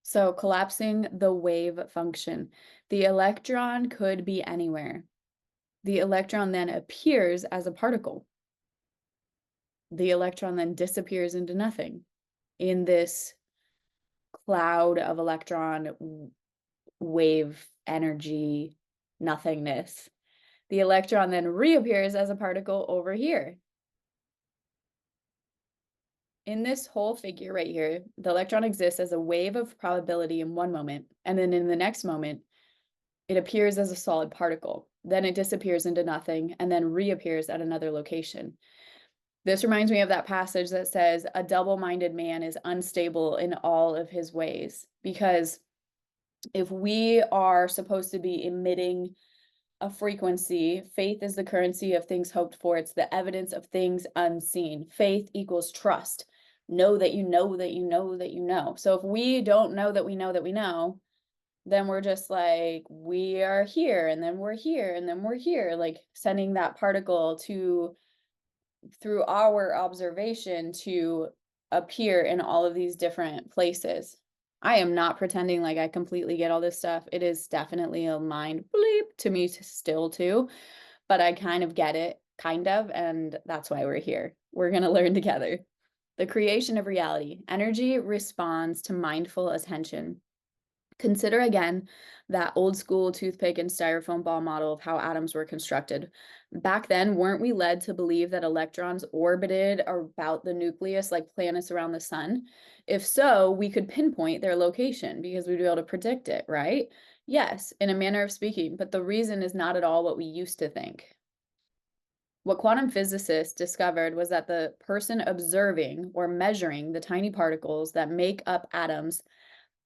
So collapsing the wave function. The electron could be anywhere. The electron then appears as a particle. The electron then disappears into nothing in this cloud of electron wave energy nothingness. The electron then reappears as a particle over here. In this whole figure right here, the electron exists as a wave of probability in one moment, and then in the next moment, it appears as a solid particle. Then it disappears into nothing and then reappears at another location. This reminds me of that passage that says, a double-minded man is unstable in all of his ways. Because if we are supposed to be emitting a frequency, faith is the currency of things hoped for. It's the evidence of things unseen. Faith equals trust. Know that you know that you know that you know. So if we don't know that we know that we know, then we're just like, we are here, and then we're here, and then we're here, like sending that particle to, through our observation, to appear in all of these different places. I am not pretending like I completely get all this stuff. It is definitely a mind bleep to me still too, but I kind of get it, kind of, and that's why we're here. We're going to learn together. The creation of reality. Energy responds to mindful attention. Consider again that old school toothpick and styrofoam ball model of how atoms were constructed. Back then, weren't we led to believe that electrons orbited about the nucleus like planets around the sun? If so, we could pinpoint their location because we'd be able to predict it, right? Yes, in a manner of speaking, but the reason is not at all what we used to think. What quantum physicists discovered was that the person observing or measuring the tiny particles that make up atoms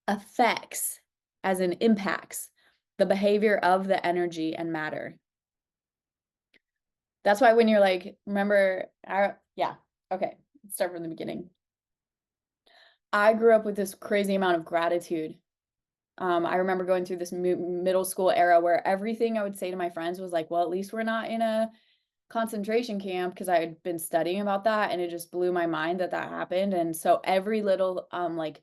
affects, as in impacts, the behavior of the energy and matter. That's why when you're like, remember, yeah, okay, let's start from the beginning. I grew up with this crazy amount of gratitude. I remember going through this middle school era where everything I would say to my friends was like, well, at least we're not in a concentration camp, because I had been studying about that and it just blew my mind that that happened. And so every little like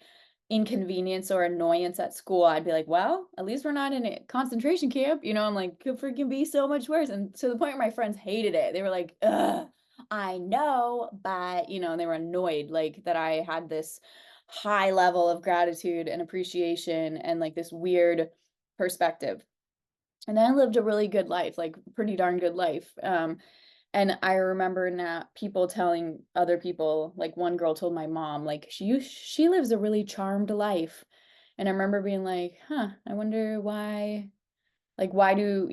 inconvenience or annoyance at school, I'd be like, well, at least we're not in a concentration camp. I'm like, could freaking be so much worse. And to the point where my friends hated it. They were like, ugh, I know, but they were annoyed like that I had this high level of gratitude and appreciation and like this weird perspective. And then I lived a really good life, like pretty darn good life. And I remember now people telling other people, like one girl told my mom, like she lives a really charmed life. And I remember being like, huh, I wonder why, like why do,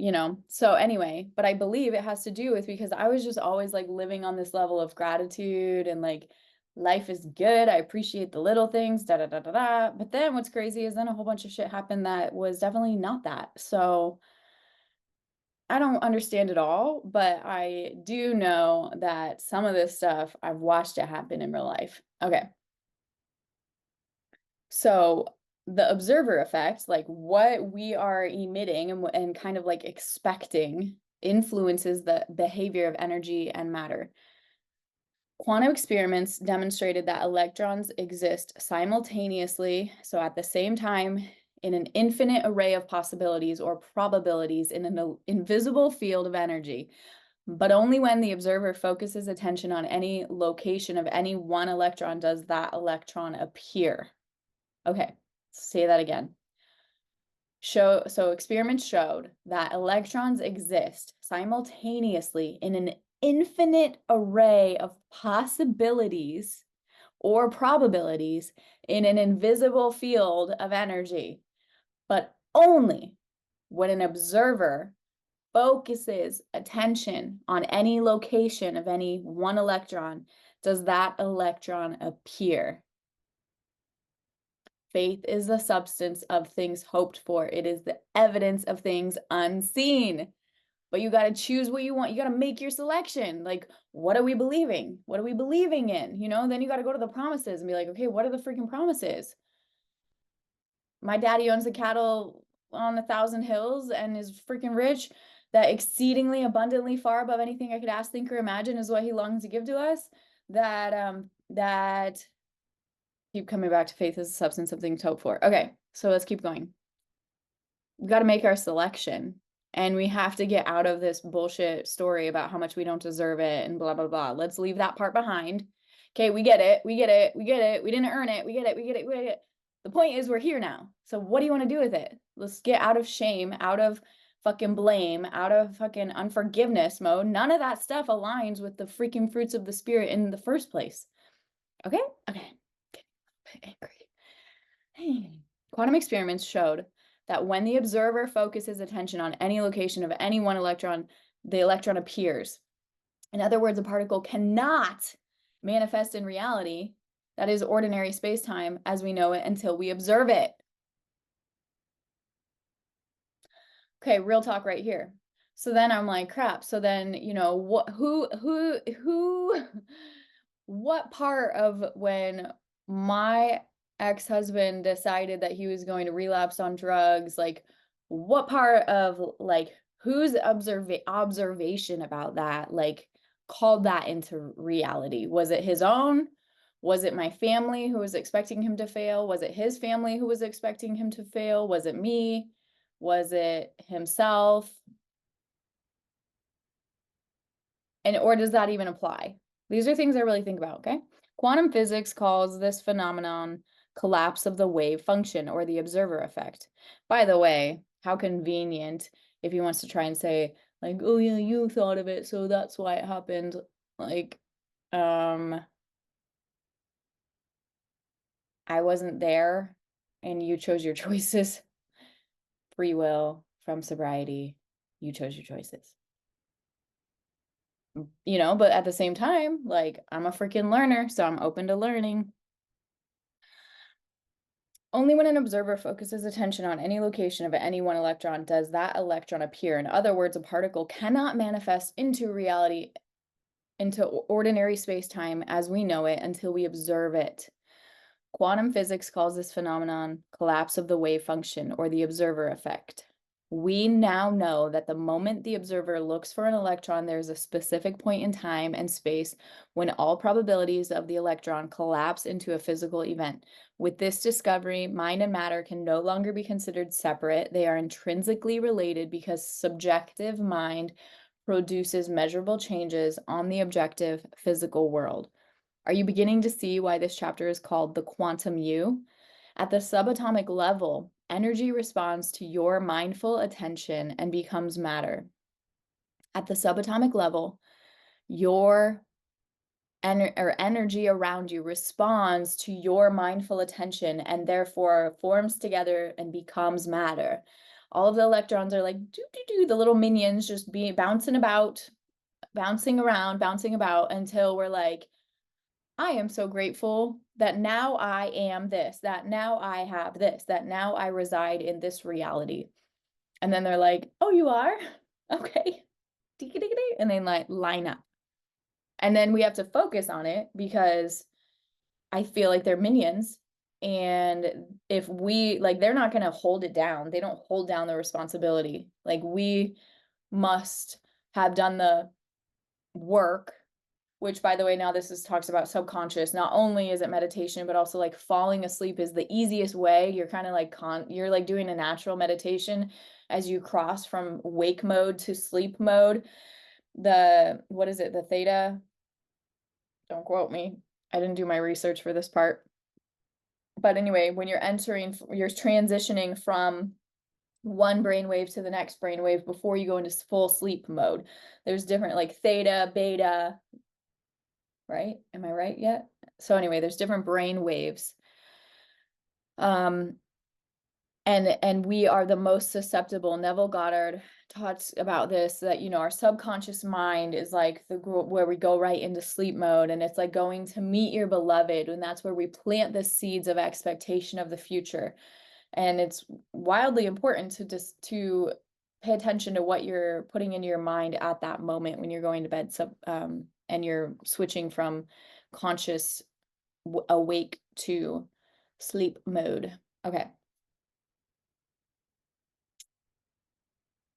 so anyway, but I believe it has to do with, because I was just always like living on this level of gratitude and like life is good. I appreciate the little things, da da da da da. But then what's crazy is then a whole bunch of shit happened that was definitely not that. So I don't understand it all, but I do know that some of this stuff I've watched it happen in real life. Okay. So the observer effect, like what we are emitting and kind of like expecting, influences the behavior of energy and matter. Quantum experiments demonstrated that electrons exist simultaneously, so at the same time, in an infinite array of possibilities or probabilities in an invisible field of energy, but only when the observer focuses attention on any location of any one electron does that electron appear. Okay, say that again. So experiments showed that electrons exist simultaneously in an infinite array of possibilities or probabilities in an invisible field of energy, but only when an observer focuses attention on any location of any one electron does that electron appear. Faith is the substance of things hoped for. It is the evidence of things unseen. But you got to choose what you want. You got to make your selection. Like, what are we believing? What are we believing in? Then you got to go to the promises and be like, okay, what are the freaking promises? My daddy owns the cattle on 1,000 hills and is freaking rich. That exceedingly abundantly far above anything I could ask, think, or imagine is what he longs to give to us. That Keep coming back to faith as a substance of things hoped for. Okay, so let's keep going. We've got to make our selection. And we have to get out of this bullshit story about how much we don't deserve it and blah, blah, blah. Let's leave that part behind. Okay, we get it. We get it. We get it. We didn't earn it. We get it. We get it. We get it. The point is we're here now. So what do you want to do with it? Let's get out of shame, out of fucking blame, out of fucking unforgiveness mode. None of that stuff aligns with the freaking fruits of the spirit in the first place. Okay? Okay. Angry. Quantum experiments showed that when the observer focuses attention on any location of any one electron, the electron appears. In other words, a particle cannot manifest in reality, that is ordinary space-time as we know it, until we observe it. Okay, real talk right here. So then I'm like, crap. So then, you know, what part of when my ex-husband decided that he was going to relapse on drugs, like what part of like whose observation about that like called that into reality? Was it his own? Was it my family who was expecting him to fail? Was it his family who was expecting him to fail? Was it me? Was it himself? And or does that even apply? These are things I really think about, okay? Quantum physics calls this phenomenon collapse of the wave function or the observer effect. By the way, how convenient if he wants to try and say, like, oh yeah, you thought of it, so that's why it happened. Like, I wasn't there and you chose your choices. Free will from sobriety, you chose your choices. You know, but at the same time, like, I'm a freaking learner, so I'm open to learning. Only when an observer focuses attention on any location of any one electron does that electron appear. In other words, a particle cannot manifest into reality, into ordinary space-time as we know it until we observe it. Quantum physics calls this phenomenon collapse of the wave function or the observer effect. We now know that the moment the observer looks for an electron, there's a specific point in time and space when all probabilities of the electron collapse into a physical event. With this discovery, mind and matter can no longer be considered separate. They are intrinsically related because subjective mind produces measurable changes on the objective physical world. Are you beginning to see why this chapter is called the quantum you? At the subatomic level, energy responds to your mindful attention and becomes matter. At the subatomic level, your energy around you responds to your mindful attention and therefore forms together and becomes matter. All of the electrons are like the little minions just bouncing about, bouncing around, bouncing about until we're like, I am so grateful that now I am this, that now I have this, that now I reside in this reality. And then they're like, oh, you are? Okay. And they like line up. And then we have to focus on it because I feel like they're minions. And if we, like, they're not going to hold it down. They don't hold down the responsibility. Like, we must have done the work, which, by the way, now this talks about subconscious. Not only is it meditation, but also like falling asleep is the easiest way. You're kind of like you're like doing a natural meditation as you cross from wake mode to sleep mode. What is it? The theta? Don't quote me. I didn't do my research for this part. But anyway, when you're transitioning from one brainwave to the next brainwave before you go into full sleep mode. There's different like theta, beta, right? Am I right yet? So anyway, there's different brain waves. And we are the most susceptible. Neville Goddard talks about this, that, you know, our subconscious mind is like where we go right into sleep mode, and it's like going to meet your beloved, and that's where we plant the seeds of expectation of the future. And it's wildly important to pay attention to what you're putting into your mind at that moment when you're going to bed, and you're switching from conscious awake to sleep mode. Okay.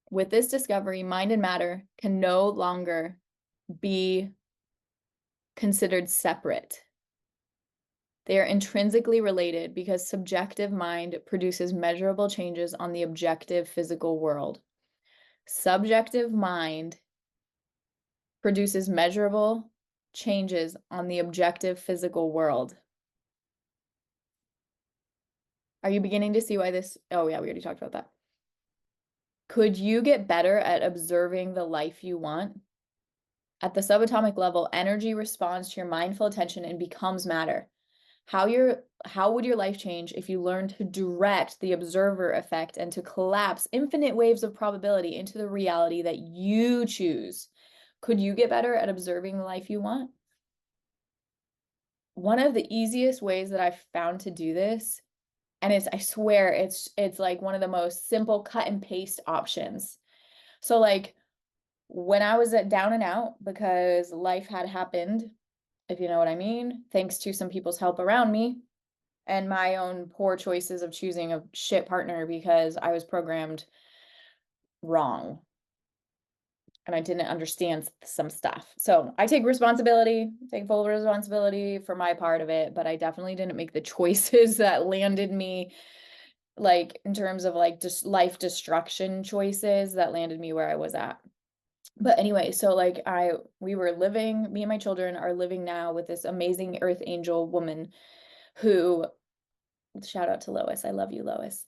With this discovery, mind and matter can no longer be considered separate. They are intrinsically related because subjective mind produces measurable changes on the objective physical world. Subjective mind produces measurable changes on the objective physical world. Are you beginning to see why this? Oh, yeah, we already talked about that. Could you get better at observing the life you want? At the subatomic level, energy responds to your mindful attention and becomes matter. How would your life change if you learned to direct the observer effect and to collapse infinite waves of probability into the reality that you choose? Could you get better at observing the life you want? One of the easiest ways that I've found to do this, and I swear it's like one of the most simple cut and paste options. So like when I was at down and out because life had happened, if you know what I mean, thanks to some people's help around me and my own poor choices of choosing a shit partner because I was programmed wrong and I didn't understand some stuff. So I take full responsibility for my part of it, but I definitely didn't make the choices that landed me like in terms of like just life destruction choices that landed me where I was at. But anyway, so like me and my children are living now with this amazing earth angel woman who, shout out to Lois, I love you, Lois,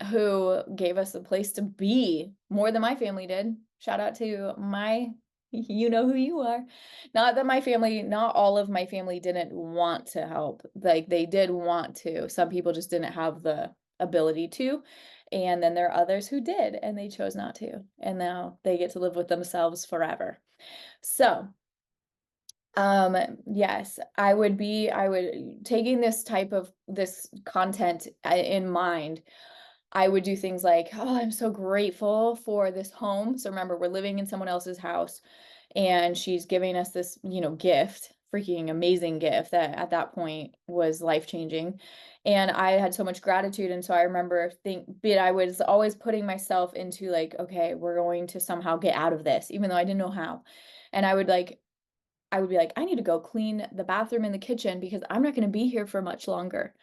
who gave us a place to be more than my family did. Shout out to you know who you are. Not that not all of my family didn't want to help. Like they did want to. Some people just didn't have the ability to. And then there are others who did, and they chose not to. And now they get to live with themselves forever. So, yes, I would taking this content in mind, I would do things like, oh, I'm so grateful for this home. So remember, we're living in someone else's house and she's giving us this, gift, freaking amazing gift that at that point was life-changing. And I had so much gratitude. And so I remember but I was always putting myself into like, okay, we're going to somehow get out of this, even though I didn't know how. And I would be like, I need to go clean the bathroom and the kitchen because I'm not going to be here for much longer.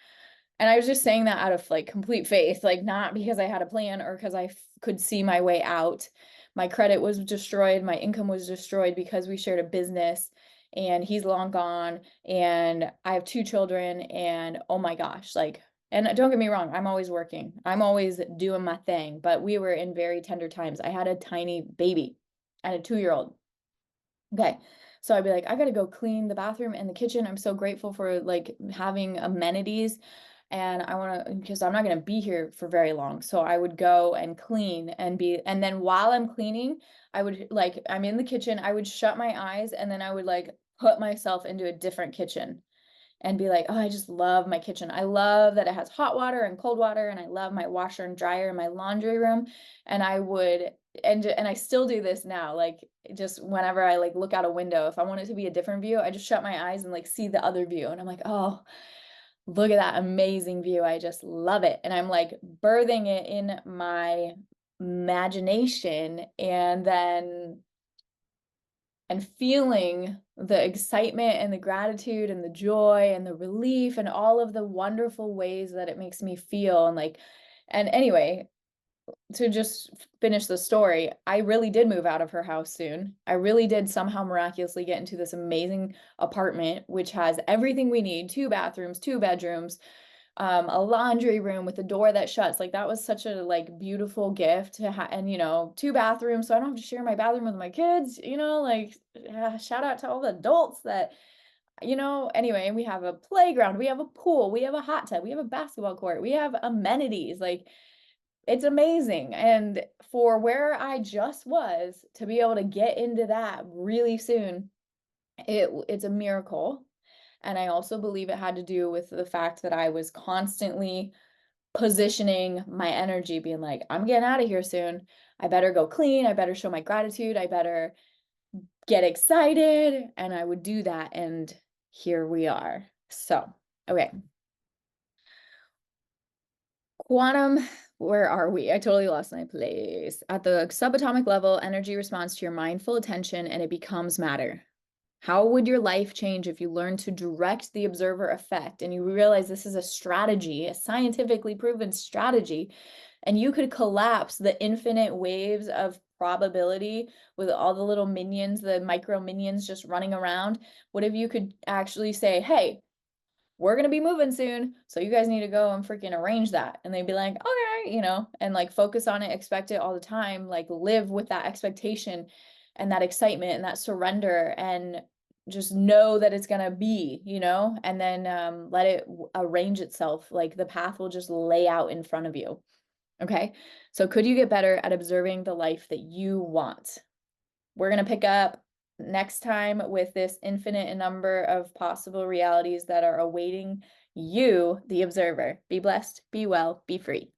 And I was just saying that out of like complete faith, like not because I had a plan or because I could see my way out. My credit was destroyed. My income was destroyed because we shared a business and he's long gone. And I have 2 children and oh my gosh, like, and don't get me wrong, I'm always working. I'm always doing my thing, but we were in very tender times. I had a tiny baby and a 2-year-old. Okay. So I'd be like, I got to go clean the bathroom and the kitchen. I'm so grateful for like having amenities and I want to, because I'm not going to be here for very long. So I would go and clean and then while I'm cleaning, I would like, I'm in the kitchen, I would shut my eyes and then I would like put myself into a different kitchen and be like, oh, I just love my kitchen. I love that it has hot water and cold water and I love my washer and dryer in my laundry room. And I would, and I still do this now, like just whenever I like look out a window, if I want it to be a different view, I just shut my eyes and like see the other view. And I'm like, oh, look at that amazing view. I just love it. And I'm like birthing it in my imagination and feeling the excitement and the gratitude and the joy and the relief and all of the wonderful ways that it makes me feel. And anyway, to just finish the story, I really did move out of her house soon. I really did somehow miraculously get into this amazing apartment, which has everything we need, 2 bathrooms, 2 bedrooms, a laundry room with a door that shuts. Like that was such a like beautiful gift to and 2 bathrooms, so I don't have to share my bathroom with my kids, like shout out to all the adults that anyway. We have a playground, we have a pool, we have a hot tub, we have a basketball court, we have amenities. Like it's amazing. And for where I just was to be able to get into that really soon, it's a miracle. And I also believe it had to do with the fact that I was constantly positioning my energy, being like, I'm getting out of here soon. I better go clean. I better show my gratitude. I better get excited. And I would do that. And here we are. So, okay. Quantum, where are we? I totally lost my place. At the subatomic level, energy responds to your mindful attention and it becomes matter. How would your life change if you learned to direct the observer effect and you realize this is a strategy, a scientifically proven strategy, and you could collapse the infinite waves of probability with all the little minions, the micro minions just running around? What if you could actually say, hey, we're going to be moving soon, so you guys need to go and freaking arrange that. And they'd be like, okay, you know, and like focus on it, expect it all the time, like live with that expectation and that excitement and that surrender, and just know that it's going to be, you know, and then let it arrange itself. Like the path will just lay out in front of you. Okay. So could you get better at observing the life that you want? We're going to pick up next time with this infinite number of possible realities that are awaiting you, the observer. Be blessed, be well, be free.